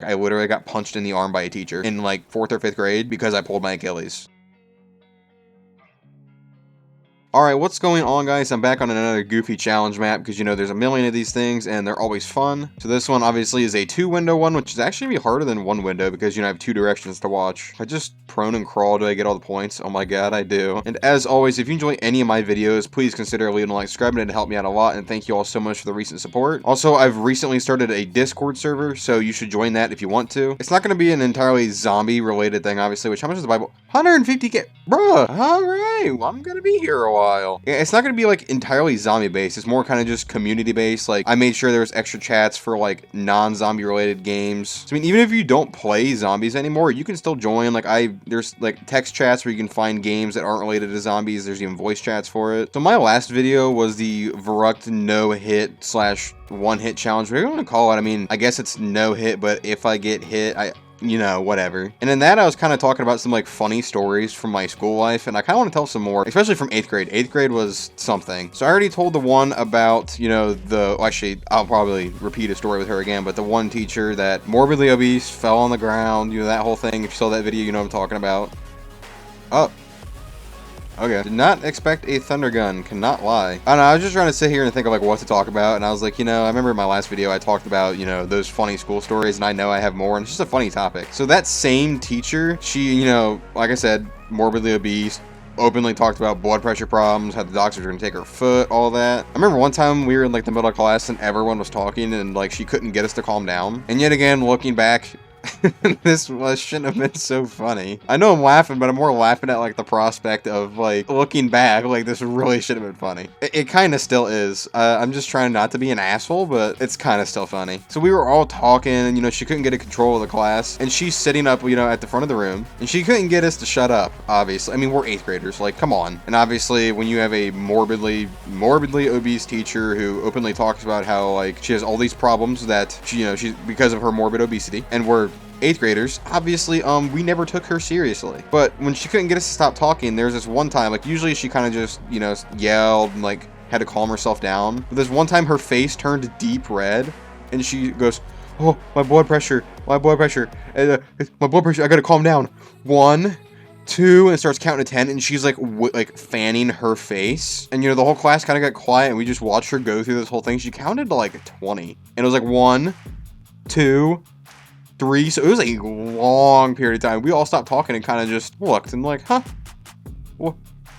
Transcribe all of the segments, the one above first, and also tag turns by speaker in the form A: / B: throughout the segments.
A: I literally got punched in the arm by a teacher in like 4th or 5th grade because I pulled my Achilles. Alright, what's going on, guys? I'm back on another goofy challenge map because, you know, there's a million of these things and they're always fun. So this one obviously is a 2-window one, which is actually be harder than 1 window because, you know, I have 2 directions to watch. If I just prone and crawl, do I get all the points? Oh my god, I do. And as always, if you enjoy any of my videos, please consider leaving a like, subscribing, it'd help me out a lot, and thank you all so much for the recent support. Also, I've recently started a Discord server, so you should join that if you want to. It's not going to be an entirely zombie-related thing, obviously, which, how much is the Bible? 150k, bruh. Alright, well, I'm gonna be here a while. Yeah, it's not gonna be like entirely zombie based. It's more kind of just community based. Like, I made sure there was extra chats for like non-zombie related games. So, I mean, even if you don't play zombies anymore, you can still join. Like, there's like text chats where you can find games that aren't related to zombies. There's even voice chats for it. So my last video was the Verrucht no hit / 1-hit challenge. What are you gonna call it? I mean, I guess it's no hit, but if I get hit, you know, whatever. And in that, I was kind of talking about some like funny stories from my school life, and I kind of want to tell some more, especially from 8th grade. 8th grade was something. So I already told the one about, you know, actually, I'll probably repeat a story with her again, but the one teacher that morbidly obese, fell on the ground, you know, that whole thing. If you saw that video, you know what I'm talking about. Oh. Okay. Did not expect a thunder gun. Cannot lie. I don't know. I was just trying to sit here and think of like what to talk about, and I was like, you know, I remember in my last video I talked about, you know, those funny school stories, and I know I have more, and it's just a funny topic. So that same teacher, she, you know, like I said, morbidly obese, openly talked about blood pressure problems, how the doctors were gonna take her foot, all that. I remember one time we were in like the middle of class and everyone was talking and like she couldn't get us to calm down. And yet again, looking back, this shouldn't have been so funny. I know I'm laughing, but I'm more laughing at like the prospect of like looking back, like this really should have been funny. It kind of still is. I'm just trying not to be an asshole, but it's kind of still funny. So we were all talking, and you know, she couldn't get a control of the class, and she's sitting up, you know, at the front of the room, and she couldn't get us to shut up. Obviously, I mean, we're 8th graders, like, come on. And obviously, when you have a morbidly obese teacher who openly talks about how like she has all these problems that she, you know, she's because of her morbid obesity, and we're 8th graders, obviously, we never took her seriously. But when she couldn't get us to stop talking, there's this one time, like, usually she kind of just, you know, yelled and, like, had to calm herself down. But this one time, her face turned deep red, and she goes, oh, my blood pressure, my blood pressure, I gotta calm down. 1, 2, and starts counting to 10, and she's, like, fanning her face. And, you know, the whole class kind of got quiet, and we just watched her go through this whole thing. She counted to, like, 20. And it was like, 1, 2, 3, so it was a long period of time. We all stopped talking and kind of just looked and like, huh?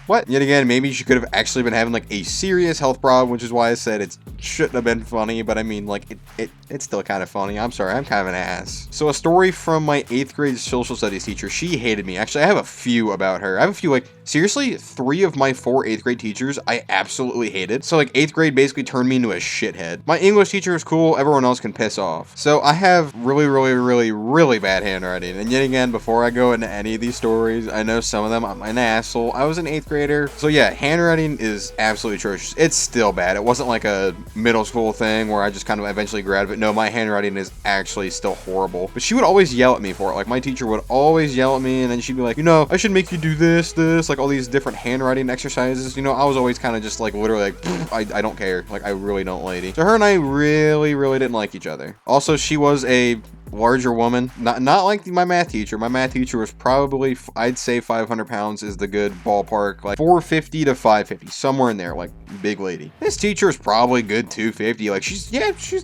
A: What? Yet again, maybe she could have actually been having like a serious health problem, which is why I said it shouldn't have been funny, but I mean, like, it's still kind of funny. I'm sorry, I'm kind of an ass. So a story from my 8th grade social studies teacher. She hated me. Actually, I have a few about her. I have a few, like, seriously, 3 of my 4 8th grade teachers I absolutely hated. So like 8th grade basically turned me into a shithead. My English teacher is cool. Everyone else can piss off. So I have really bad handwriting. And yet again, before I go into any of these stories, I know some of them I'm an asshole. I was an 8th grader. So yeah, handwriting is absolutely atrocious. It's still bad. It wasn't like a middle school thing where I just kind of eventually grabbed it. No, my handwriting is actually still horrible. But she would always yell at me for it. Like, my teacher would always yell at me, and then she'd be like, you know, I should make you do this, like all these different handwriting exercises. You know, I was always kind of just like literally like, I don't care. Like, I really don't, lady. So her and I really didn't like each other. Also, she was a larger woman, not like my math teacher. My math teacher was probably, I'd say 500 pounds is the good ballpark, like 450 to 550, somewhere in there, like big lady. This teacher is probably good 250. Like, she's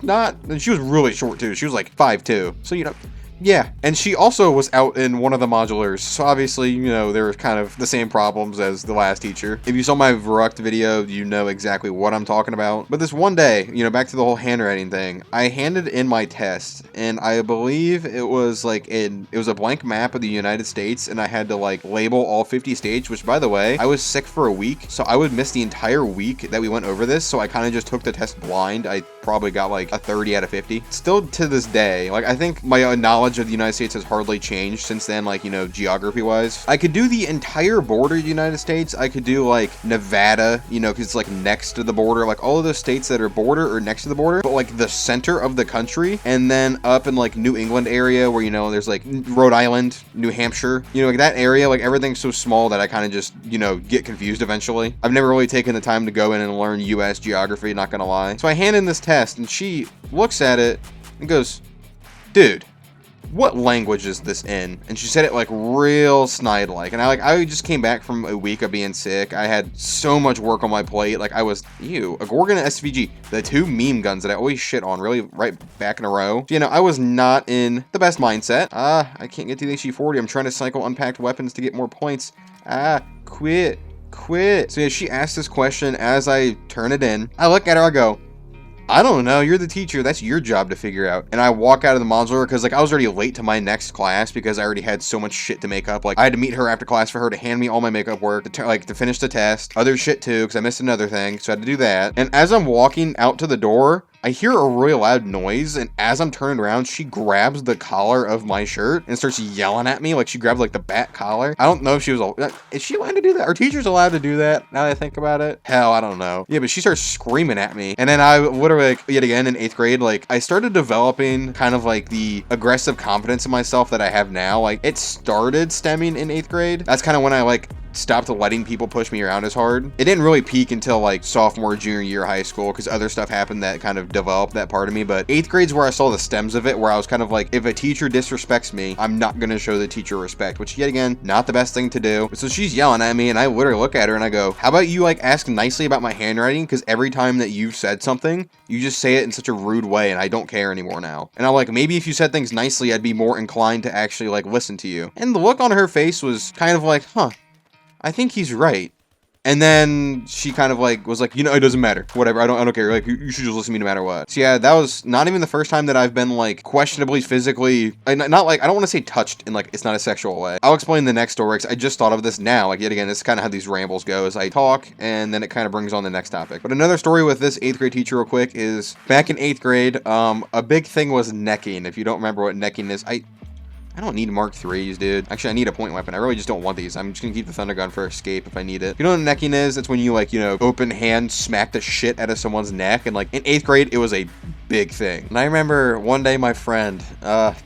A: not, and she was really short too. She was like 5'2", so you know. Yeah, and she also was out in one of the modulars, so obviously, you know, there was kind of the same problems as the last teacher. If you saw my Verrucht video, you know exactly what I'm talking about. But this one day, you know, back to the whole handwriting thing, I handed in my test, and I believe it was like it was a blank map of the United States, and I had to like label all 50 states, which, by the way, I was sick for a week, so I would miss the entire week that we went over this, so I kind of just took the test blind. I probably got like a 30 out of 50. Still to this day, like, I think my knowledge of the United States has hardly changed since then, like, you know, geography wise. I could do the entire border of the United States. I could do like Nevada, you know, because it's like next to the border, like all of those states that are border or next to the border, but like the center of the country, and then up in like New England area where, you know, there's like Rhode Island, New Hampshire, you know, like that area, like everything's so small that I kind of just, you know, get confused eventually. I've never really taken the time to go in and learn US geography, not gonna lie. So I hand in this test and she looks at it and goes, dude, what language is this in? And she said it like real snide like. And I just came back from a week of being sick. I had so much work on my plate. Like I was, a Gorgon and SVG, the two meme guns that I always shit on, really right back in a row. So, I was not in the best mindset. I can't get to the HE40. I'm trying to cycle unpacked weapons to get more points. Quit. So yeah, she asked this question as I turn it in. I look at her, I go, I don't know, you're the teacher, that's your job to figure out. And I walk out of the modular because I was already late to my next class because I already had so much shit to make up. I had to meet her after class for her to hand me all my makeup work, to finish the test, other shit too, because I missed another thing, so I had to do that. And as I'm walking out to the door, I hear a really loud noise, and as I'm turning around, she grabs the collar of my shirt and starts yelling at me she grabbed the back collar. I don't know if she was is she allowed to do that? Are teachers allowed to do that now that I think about it? Hell, I don't know. Yeah, but she starts screaming at me, and then I literally, yet again in 8th grade, I started developing kind of the aggressive confidence in myself that I have now. It started stemming in 8th grade. That's kind of when I stopped letting people push me around as hard. It didn't really peak until sophomore, junior year of high school because other stuff happened that kind of developed that part of me. But 8th grade's where I saw the stems of it, where I was kind of if a teacher disrespects me, I'm not going to show the teacher respect, which yet again, not the best thing to do. So she's yelling at me and I literally look at her and I go, how about you ask nicely about my handwriting? Because every time that you've said something, you just say it in such a rude way and I don't care anymore now. And I'm maybe if you said things nicely, I'd be more inclined to actually listen to you. And the look on her face was kind of huh, I think he's right. And then she kind of was it doesn't matter. Whatever. I don't care. You should just listen to me no matter what. So yeah, that was not even the first time that I've been questionably physically, not I don't want to say touched in it's not a sexual way. I'll explain the next story because I just thought of this now. Yet again, this is kind of how these rambles go, is I talk and then it kind of brings on the next topic. But another story with this 8th grade teacher real quick is back in 8th grade, a big thing was necking. If you don't remember what necking is, I don't need Mark 3s, dude. Actually, I need a point weapon. I really just don't want these. I'm just gonna keep the thunder gun for escape if I need it. You know what necking is? It's when you open hand smack the shit out of someone's neck. And in 8th grade, it was a big thing. And I remember one day my friend,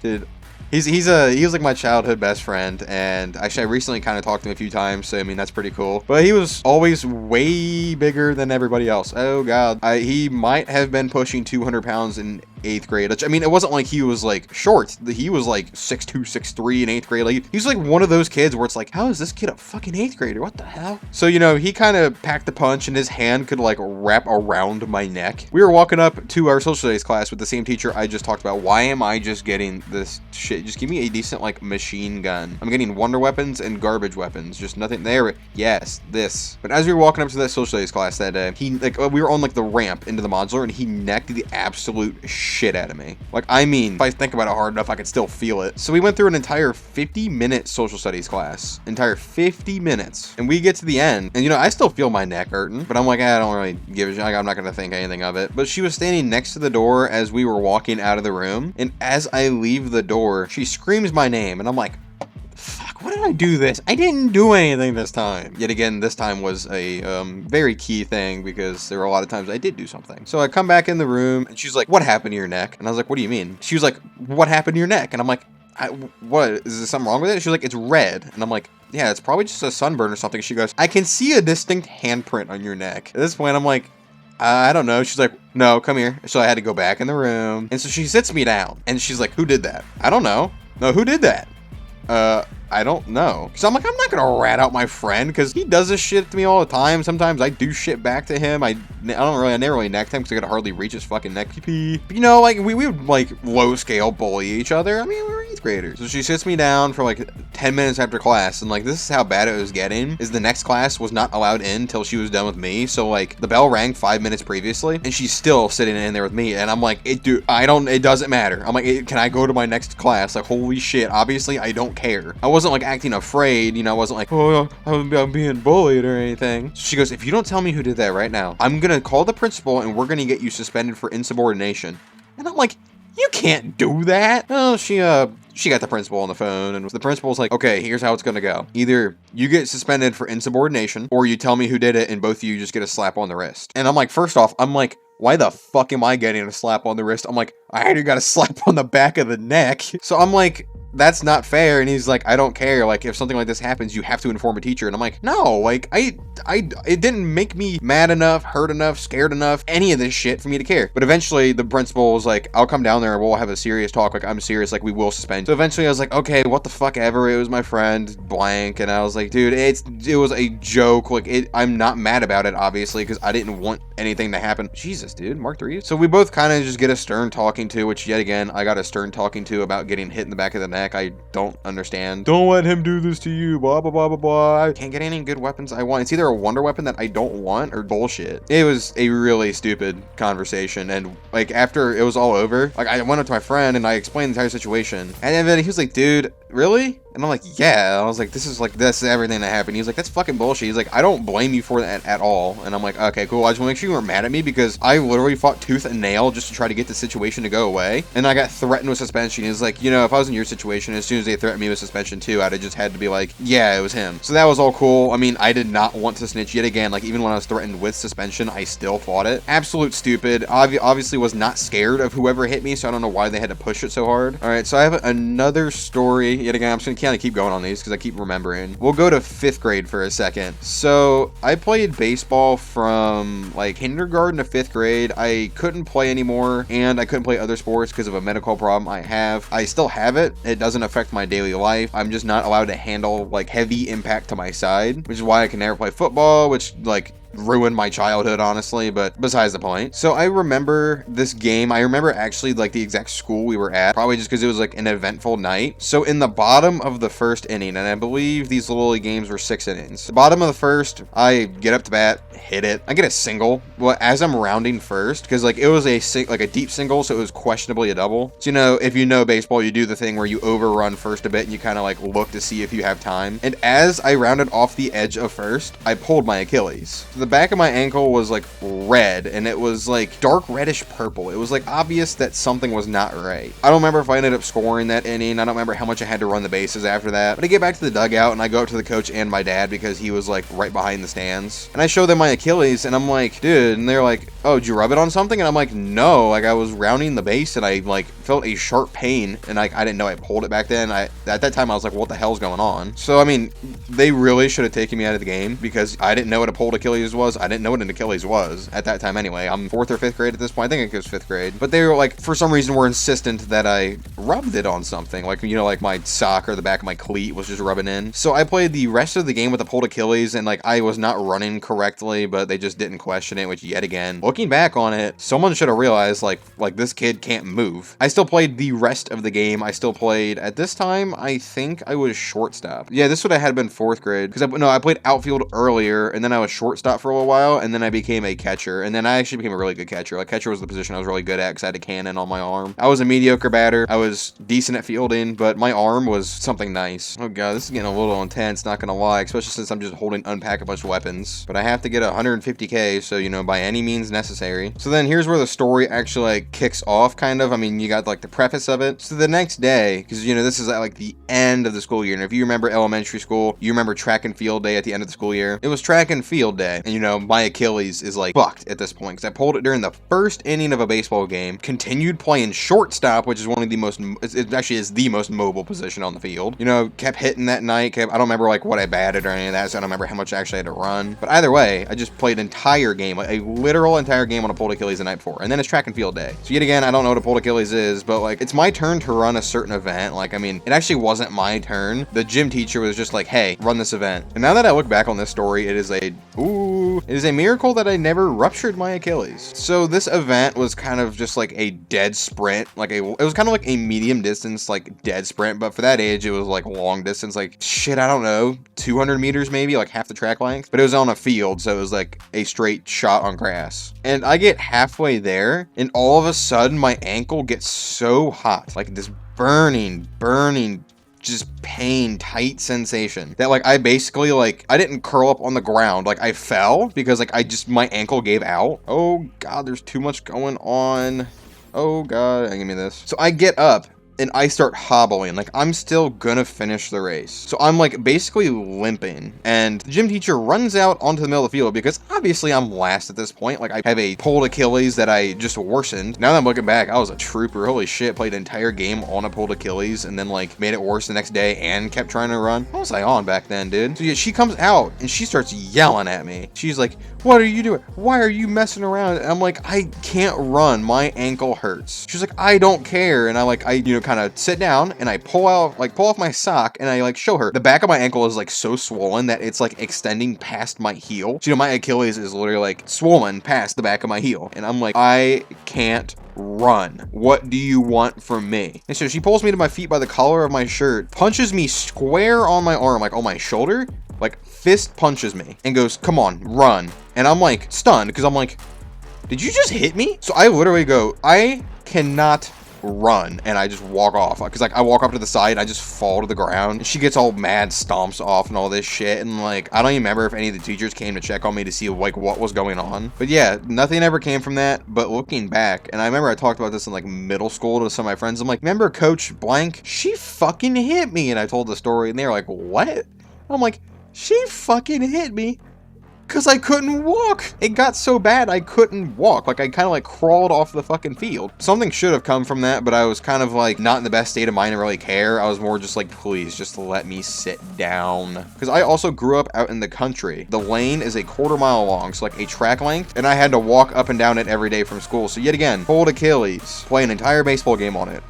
A: dude, he was my childhood best friend, and actually I recently kind of talked to him a few times, so I mean that's pretty cool. But he was always way bigger than everybody else. Oh god, he might have been pushing 200 pounds in 8th grade. Which, I mean, it wasn't he was short. He was 6'2", 6'3" in 8th grade. He's one of those kids where it's how is this kid a fucking 8th grader? What the hell? So he kind of packed the punch, and his hand could wrap around my neck. We were walking up to our social studies class with the same teacher I just talked about. Why am I just getting this shit? Just give me a decent machine gun. I'm getting wonder weapons and garbage weapons. Just nothing there. Yes, this. But as we were walking up to that social studies class that day, he we were on the ramp into the modular, and he necked the absolute shit out of me. I mean, if I think about it hard enough, I could still feel it. So we went through an entire 50-minute social studies class. Entire 50 minutes. And we get to the end, and I still feel my neck hurting, but I'm I don't really give a shit. I'm not gonna think anything of it. But she was standing next to the door as we were walking out of the room, and as I leave the door, she screams my name, and I'm fuck, what did I do this? I didn't do anything this time. Yet again, this time was a very key thing because there were a lot of times I did do something. So I come back in the room and she's what happened to your neck? And I was what do you mean? She was what happened to your neck? And I'm what? Is there something wrong with it? She was it's red. And I'm yeah, it's probably just a sunburn or something. She goes, I can see a distinct handprint on your neck. At this point, I'm I don't know. She's no, come here. So I had to go back in the room. And so she sits me down and she's who did that? I don't know. No, who did that? I don't know. So I'm I'm not gonna rat out my friend because he does this shit to me all the time. Sometimes I do shit back to him. I never really necked him because I could hardly reach his fucking neck. But, we would low scale bully each other. I mean, we were 8th graders. So she sits me down for 10 minutes after class, and this is how bad it was getting. Is the next class was not allowed in till she was done with me. So the bell rang 5 minutes previously, and she's still sitting in there with me. And I'm dude, it doesn't matter. I'm can I go to my next class? Holy shit. Obviously, I don't care. I wasn't acting afraid, I wasn't oh, I'm being bullied or anything. So she goes, if you don't tell me who did that right now, I'm gonna call the principal and we're gonna get you suspended for insubordination. And I'm you can't do that. Oh, she got the principal on the phone, and the principal's okay, here's how it's gonna go. Either you get suspended for insubordination, or you tell me who did it, and both of you just get a slap on the wrist. And I'm first off, I'm why the fuck am I getting a slap on the wrist? I'm I already got a slap on the back of the neck. So I'm that's not fair. And he's like, I don't care. Like, if something like this happens, you have to inform a teacher. And I'm like, no, like, it didn't make me mad enough, hurt enough, scared enough, any of this shit for me to care. But eventually the principal was like, I'll come down there and we'll have a serious talk. Like, I'm serious. Like, we will suspend. So eventually I was like, okay, what the fuck ever. It was my friend blank. And I was like, dude, it was a joke. Like, I'm not mad about it, obviously, because I didn't want anything to happen. Jesus, dude, Mark 3. So we both kind of just get a stern talking to, which yet again, I got a stern talking to about getting hit in the back of the neck. I don't understand. Don't let him do this to you, blah, blah, blah, blah, blah. I can't get any good weapons I want. It's either a wonder weapon that I don't want or bullshit. It was a really stupid conversation. And like, after it was all over, like, I went up to my friend and I explained the entire situation. And then he was like, dude, really? And I'm like, yeah. I was like, this is everything that happened. He's like, that's fucking bullshit. He's like, I don't blame you for that at all. And I'm like, okay, cool. I just want to make sure you weren't mad at me, because I literally fought tooth and nail just to try to get the situation to go away. And I got threatened with suspension. He's like, you know, if I was in your situation, as soon as they threatened me with suspension too, I'd have just had to be like, yeah, it was him. So that was all cool. I mean, I did not want to snitch yet again. Like, even when I was threatened with suspension, I still fought it. Absolute stupid. Obviously was not scared of whoever hit me, so I don't know why they had to push it so hard. All right, so I have another story. Yet again, I'm just gonna kind of keep going on these because I keep remembering. We'll go to 5th grade for a second. So I played baseball from like kindergarten to 5th grade. I couldn't play anymore, and I couldn't play other sports because of a medical problem I have. I still have it. It doesn't affect my daily life. I'm just not allowed to handle like heavy impact to my side, which is why I can never play football, which like ruined my childhood, honestly, but besides the point. So I remember this game. I remember actually like the exact school we were at, probably just because it was like an eventful night. So in the bottom of the first inning, and I believe these Little League games were 6 innings. The bottom of the first, I get up to bat, hit it. I get a single. Well, as I'm rounding first, because like it was a deep single, so it was questionably a double. So, you know, if you know baseball, you do the thing where you overrun first a bit and you kind of like look to see if you have time. And as I rounded off the edge of first, I pulled my Achilles. The back of my ankle was like red, and it was like dark reddish purple. It was like obvious that something was not right. I don't remember if I ended up scoring that inning. I don't remember how much I had to run the bases after that. But I get back to the dugout and I go up to the coach and my dad, because he was like right behind the stands. And I show them my Achilles and I'm like, dude, and they're like, oh, did you rub it on something? And I'm like, no, like I was rounding the base and I like felt a sharp pain, and I didn't know I pulled it back then. At that time I was like, what the hell's going on? So I mean, they really should have taken me out of the game, because I didn't know what a pulled Achilles was. I didn't know what an Achilles was at that time anyway. I'm 4th or 5th grade at this point. I think it was 5th grade. But they were like, for some reason, were insistent that I rubbed it on something. Like, you know, like my sock or the back of my cleat was just rubbing in. So I played the rest of the game with a pulled Achilles, and like I was not running correctly, but they just didn't question it, which yet again, looking back on it, someone should have realized like this kid can't move. I still played the rest of the game. I still played, at this time, I think I was shortstop. Yeah, this would have had been 4th grade, because I played outfield earlier, and then I was shortstop for a little while, and then I became a catcher, and then I actually became a really good catcher. Like, catcher was the position I was really good at because I had a cannon on my arm. I was a mediocre batter. I was decent at fielding, but my arm was something nice. Oh god, this is getting a little intense, not gonna lie, especially since I'm just holding unpack a bunch of weapons. But I have to get 150k, so, you know, by any means necessary. So then here's where the story actually like kicks off, kind of. I mean, you got like the preface of it. So the next day, because, you know, this is at like the end of the school year, and if you remember elementary school, you remember track and field day at the end of the school year. It was track and field day, and, you know, my Achilles is like fucked at this point, because I pulled it during the first inning of a baseball game, continued playing shortstop, which is one of the most, it actually is the most mobile position on the field. You know, kept hitting that night, I don't remember like what I batted or any of that, so I don't remember how much I actually had to run. But either way, I just played an entire game, like a literal entire game on a pulled Achilles the night before, and then it's track and field day. So yet again, I don't know what a pulled Achilles is, but like it's my turn to run a certain event. Like, I mean, it actually wasn't my turn. The gym teacher was just like, hey, run this event. And now that I look back on this story, it is a miracle that I never ruptured my Achilles. So this event was kind of just like a dead sprint, it was kind of like a medium distance, like dead sprint, but for that age, it was like long distance, like shit, I don't know, 200 meters maybe, like half the track length, but it was on a field, so it was like a straight shot on grass. And I get halfway there, and all of a sudden, my ankle gets so hot, like this burning, just pain, tight sensation that like I basically like I didn't curl up on the ground, like I fell because like my ankle gave out. Oh god, there's too much going on. Oh god, give me this. So I get up, and I start hobbling. Like, I'm still gonna finish the race. So I'm like basically limping, and the gym teacher runs out onto the middle of the field because obviously I'm last at this point. Like, I have a pulled Achilles that I just worsened. Now that I'm looking back, I was a trooper. Holy shit, played the entire game on a pulled Achilles and then like made it worse the next day and kept trying to run. What was I on back then, dude? So yeah, she comes out and she starts yelling at me. She's like, what are you doing? Why are you messing around? And I'm like, I can't run. My ankle hurts. She's like, I don't care. And I kind of sit down and I pull off my sock and I like show her. The back of my ankle is like so swollen that it's like extending past my heel. So, my Achilles is literally like swollen past the back of my heel. And I'm like, I can't run. What do you want from me? And so she pulls me to my feet by the collar of my shirt, punches me square on my arm, like on my shoulder, like fist punches me and goes, come on, run. And I'm like stunned because I'm like, did you just hit me? So I literally go, I cannot run, and I just walk off because like I walk up to the side and I just fall to the ground, and she gets all mad, stomps off and all this shit, and like I don't even remember if any of the teachers came to check on me to see like what was going on. But yeah, nothing ever came from that. But looking back, and I remember I talked about this in like middle school to some of my friends, I'm like, remember Coach Blank? She fucking hit me. And I told the story and they were like, what? I'm like, she fucking hit me because I couldn't walk. It got so bad I couldn't walk. Like, I kind of like crawled off the fucking field. Something should have come from that, but I was kind of like not in the best state of mind to really care. I was more just like, please just let me sit down. Because I also grew up out in the country. The lane is a 1/4 mile long, so like a track length, and I had to walk up and down it every day from school. So yet again, pulled Achilles, play an entire baseball game on it,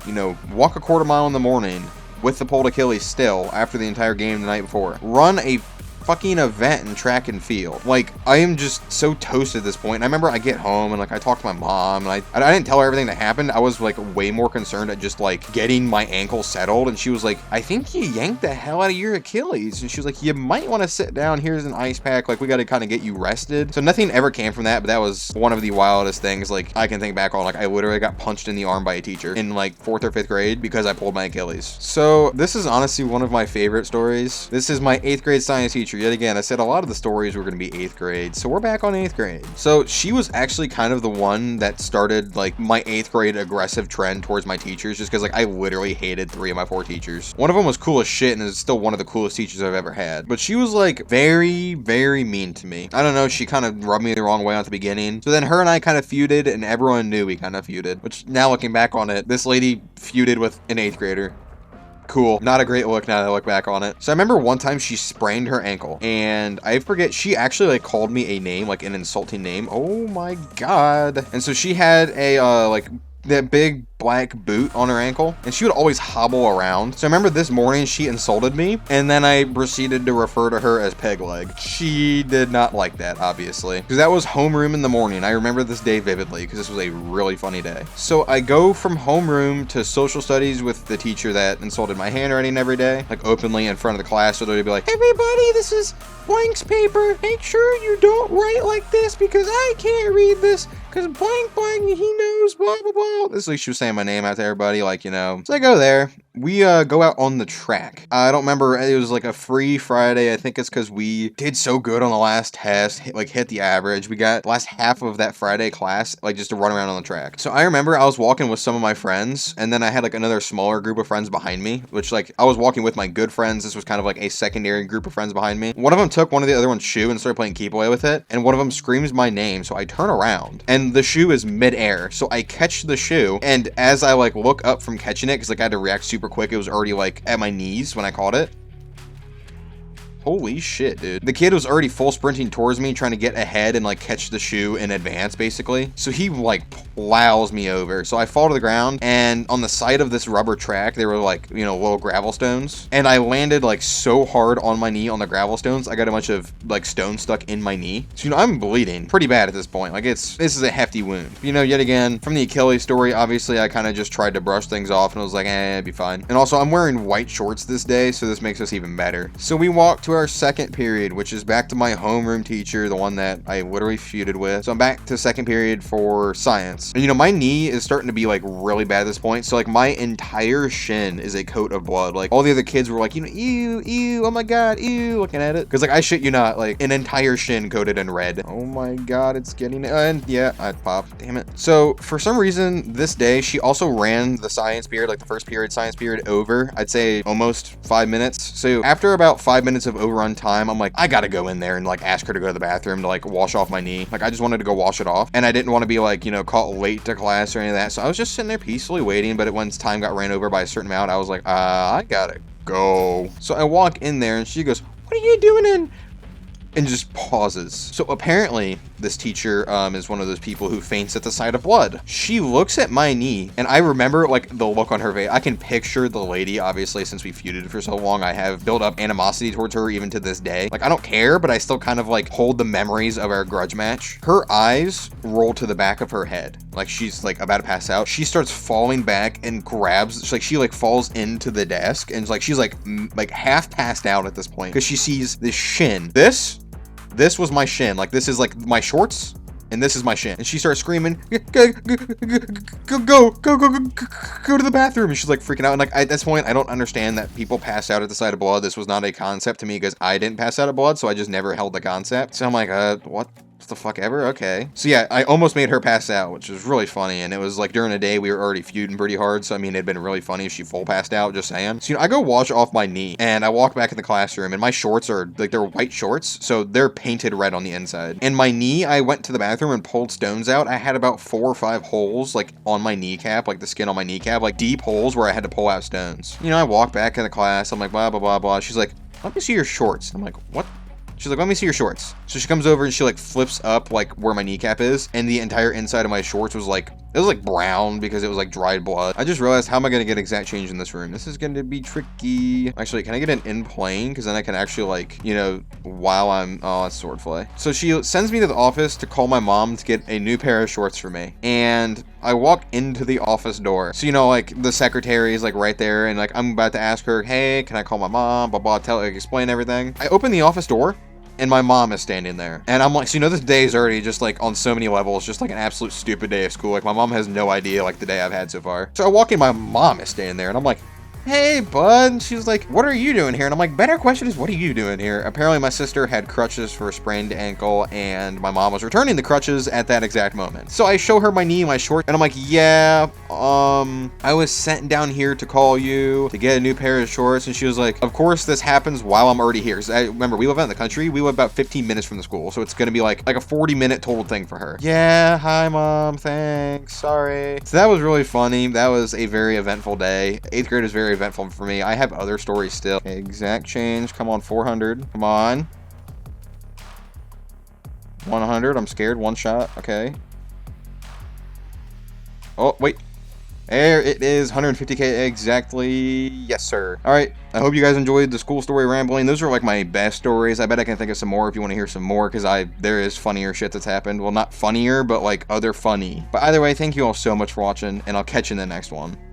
A: walk a 1/4 mile in the morning with the pulled Achilles still after the entire game the night before, run a fucking event in track and field. Like, I am just so toasted at this point. And I remember I get home and like I talk to my mom, and I didn't tell her everything that happened. I was like way more concerned at just like getting my ankle settled, and she was like, I think you yanked the hell out of your Achilles. And she was like, you might want to sit down. Here's an ice pack. Like, we got to kind of get you rested. So nothing ever came from that, but that was one of the wildest things like I can think back on. Like, I literally got punched in the arm by a teacher in like 4th or 5th grade because I pulled my Achilles. So this is honestly one of my favorite stories. This is my 8th grade science teacher. Yet again, I said a lot of the stories were going to be 8th grade, so we're back on 8th grade. So she was actually kind of the one that started like my 8th grade aggressive trend towards my teachers, just because like I literally hated 3 of my 4 teachers. One of them was cool as shit and is still one of the coolest teachers I've ever had, but she was like very, very mean to me. I don't know, she kind of rubbed me the wrong way at the beginning. So then her and I kind of feuded, and everyone knew we kind of feuded, which now looking back on it, this lady feuded with an 8th grader. Cool. Not a great look now that I look back on it. So I remember one time she sprained her ankle, and I forget, she actually like called me a name, like an insulting name. Oh my god. And so she had a like that big black boot on her ankle, and she would always hobble around. So I remember this morning she insulted me, and then I proceeded to refer to her as peg leg. She did not like that, obviously, because that was homeroom in the morning. I remember this day vividly because this was a really funny day. So I go from homeroom to social studies with the teacher that insulted my handwriting every day, like openly in front of the class. So they'd be like, everybody, this is Blank's paper. Make sure you don't write like this because I can't read this because blank, he knows, blah, blah, blah. This is like she was saying my name out to everybody, like, So I go there. We go out on the track. I don't remember. It was like a free Friday. I think it's because we did so good on the last test, hit the average. We got the last half of that Friday class, like just to run around on the track. So I remember I was walking with some of my friends, and then I had like another smaller group of friends behind me, which like I was walking with my good friends. This was kind of like a secondary group of friends behind me. One of them took one of the other one's shoe and started playing keep away with it, and one of them screams my name. So I turn around, and the shoe is midair. So I catch the shoe, and as I like look up from catching it, because like I had to react super quick, it was already like at my knees when I caught it. Holy shit, dude. The kid was already full sprinting towards me, trying to get ahead and like catch the shoe in advance, basically. So he like plows me over. So I fall to the ground, and on the side of this rubber track, there were like, little gravel stones. And I landed like so hard on my knee on the gravel stones, I got a bunch of like stones stuck in my knee. So, I'm bleeding pretty bad at this point. Like this is a hefty wound. Yet again, from the Achilles story, obviously I kind of just tried to brush things off and was like, it'd be fine. And also I'm wearing white shorts this day, so this makes us even better. So we walked to to our second period, which is back to my homeroom teacher, the one that I literally feuded with. So I'm back to second period for science. And my knee is starting to be like really bad at this point. So like my entire shin is a coat of blood. Like all the other kids were like, ew, oh my God, ew, looking at it. Cause like I shit you not, like an entire shin coated in red. Oh my God, it's getting, and yeah, I popped, damn it. So for some reason this day, she also ran the science period, like the first period, science period over, I'd say almost 5 minutes. So after about 5 minutes of overrun time, I'm like, I gotta go in there and like ask her to go to the bathroom to like wash off my knee. Like I just wanted to go wash it off. And I didn't want to be like, caught late to class or any of that. So I was just sitting there peacefully waiting. But once time got ran over by a certain amount, I was like, I gotta go. So I walk in there and she goes, what are you doing in? And just pauses. So apparently this teacher is one of those people who faints at the sight of blood. She looks at my knee, and I remember like the look on her face. I can picture the lady. Obviously, since we feuded for so long, I have built up animosity towards her even to this day. Like I don't care, but I still kind of like hold the memories of our grudge match. Her eyes roll to the back of her head, like she's like about to pass out. She starts falling back and grabs, she like falls into the desk, and she's like half passed out at this point because she sees this shin. This was my shin. Like this is like my shorts, and this is my shin. And she starts screaming, go to the bathroom. And she's like freaking out. And like at this point, I don't understand that people pass out at the sight of blood. This was not a concept to me because I didn't pass out of blood, so I just never held the concept. So I'm like, what the fuck ever? Okay. So yeah, I almost made her pass out, which was really funny. And it was like during the day we were already feuding pretty hard. So I mean, it'd been really funny if she full passed out, just saying. So I go wash off my knee and I walk back in the classroom, and my shorts are like, they're white shorts. So they're painted red on the inside. And my knee, I went to the bathroom and pulled stones out. I had about 4 or 5 holes like on my kneecap, like the skin on my kneecap, like deep holes where I had to pull out stones. I walk back in the class. I'm like, blah, blah, blah, blah. She's like, let me see your shorts. I'm like, what? She's like, let me see your shorts. So she comes over and she like flips up like where my kneecap is, and the entire inside of my shorts was like, it was like brown because it was like dried blood. I just realized, how am I going to get exact change in this room? This is going to be tricky. Actually, can I get an in plane? Because then I can actually like, while I'm, oh, that's swordplay. So she sends me to the office to call my mom to get a new pair of shorts for me. And I walk into the office door. So, like the secretary is like right there, and like I'm about to ask her, hey, can I call my mom? Blah, blah, explain everything. I open the office door, and my mom is standing there. And I'm like, so this day is already just like on so many levels, just like an absolute stupid day of school. Like my mom has no idea like the day I've had so far. So I walk in, my mom is standing there, and I'm like, hey, bud. And she's like, what are you doing here? And I'm like, better question is, what are you doing here? Apparently my sister had crutches for a sprained ankle, and my mom was returning the crutches at that exact moment. So I show her my knee, my short, and I'm like, yeah, I was sent down here to call you to get a new pair of shorts. And she was like, of course this happens while I'm already here. Because I remember, we live out in the country. We live about 15 minutes from the school. So it's going to be like a 40-minute total thing for her. Yeah, hi, mom. Thanks. Sorry. So that was really funny. That was a very eventful day. 8th grade was very eventful for me. I have other stories still. Okay, exact change. Come on, 400. Come on. 100. I'm scared. One shot. Okay. Oh, wait. There it is, 150k exactly. Yes, sir. All right. I hope you guys enjoyed the school story rambling. Those are like my best stories. I bet I can think of some more if you want to hear some more, because there is funnier shit that's happened. Well, not funnier, but like other funny. But either way, thank you all so much for watching, and I'll catch you in the next one.